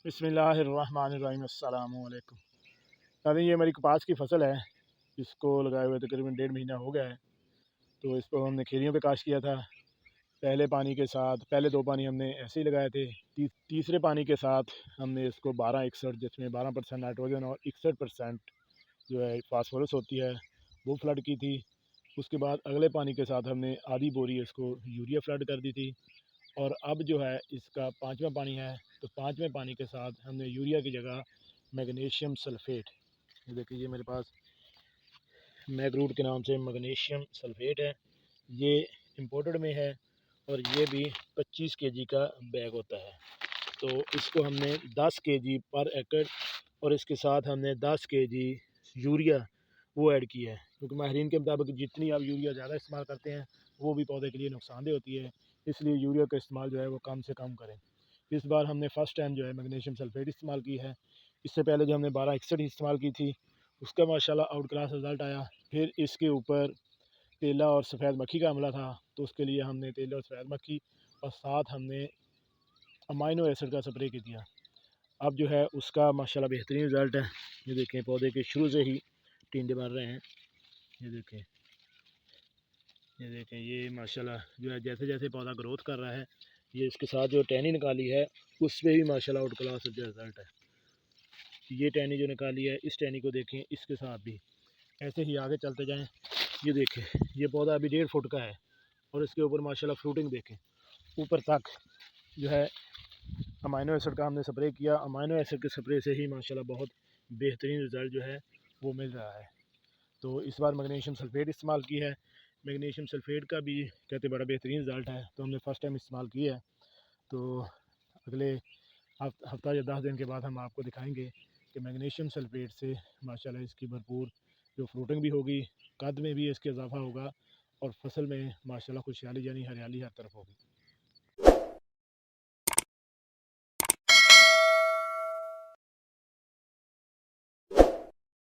बिस्मिल्लाहिर्रहमानिर्रहीम अस्सलामु अलैकुम। नाज़रीन, ये मेरी कपास की फ़सल है। इसको लगाए हुए तकरीबन 1.5 महीना हो गया है। तो इसको हमने खेलियों पे काश किया था। पहले पानी के साथ पहले 2 पानी हमने ऐसे ही लगाए थे। तीसरे पानी के साथ हमने इसको 12-61, जिसमें 12% नाइट्रोजन और 61% जो है फ़ॉस्फोरस होती है, वो फ्लड की थी। उसके बाद अगले पानी के साथ हमने आधी बोरी इसको यूरिया फ्लड कर दी थी। और अब जो है इसका 5वां पानी है, तो 5वें पानी के साथ हमने यूरिया की जगह मैग्नीशियम सल्फ़ेट, ये देखिए ये मेरे पास मैग्रूट के नाम से मैग्नीशियम सल्फ़ेट है। ये इंपोर्टेड में है और ये भी 25 केजी का बैग होता है। तो इसको हमने 10 केजी पर एकड़ और इसके साथ हमने 10 केजी यूरिया वो ऐड की है, क्योंकि माहिरीन के मुताबिक जितनी आप यूरिया ज़्यादा इस्तेमाल करते हैं वो भी पौधे के लिए नुकसानदेह होती है। इसलिए यूरिया का इस्तेमाल जो है वो कम से कम करें। इस बार हमने फ़र्स्ट टाइम जो है मैग्नीशियम सल्फ़ेट इस्तेमाल की है। इससे पहले जो हमने 12-61 इस्तेमाल की थी, उसका माशाल्लाह आउट क्लास रिज़ल्ट आया। फिर इसके ऊपर तेला और सफ़ेद मक्खी का हमला था, तो उसके लिए हमने तेला और सफ़ेद मक्खी और साथ हमने अमाइनो एसिड का स्प्रे कर दिया। अब जो है उसका माशाल्लाह बेहतरीन रिज़ल्ट है। ये देखें पौधे के शुरू से ही टिंडे बन रहे हैं। ये देखें, ये देखें, ये माशाल्लाह जो है जैसे जैसे पौधा ग्रोथ कर रहा है, ये इसके साथ जो टहनी निकाली है उस पर भी माशाल्लाह आउट क्लास जो रिज़ल्ट है। ये टहनी जो निकाली है, इस टहनी को देखें, इसके साथ भी ऐसे ही आगे चलते जाएं। ये देखें, ये पौधा अभी 1.5 फुट का है और इसके ऊपर माशाल्लाह फ्रूटिंग देखें ऊपर तक। जो है अमाइनो एसिड का हमने स्प्रे किया। अमाइनो एसिड के स्प्रे से ही माशाल्लाह बहुत बेहतरीन रिज़ल्ट जो है वो मिल रहा है। तो इस बार मैग्नीशियम सल्फ़ेट इस्तेमाल की है। मैग्नीशियम सल्फ़ेट का भी कहते बड़ा बेहतरीन रिज़ल्ट है, तो हमने फ़र्स्ट टाइम इस्तेमाल किया है। तो अगले हफ़्ता या 10 दिन के बाद हम आपको दिखाएंगे कि मैग्नीशियम सल्फ़ेट से माशाल्लाह इसकी भरपूर जो फ्रूटिंग भी होगी, कद में भी इसके इजाफ़ा होगा और फसल में माशाल्लाह खुशहाली यानी हरियाली हर तरफ होगी।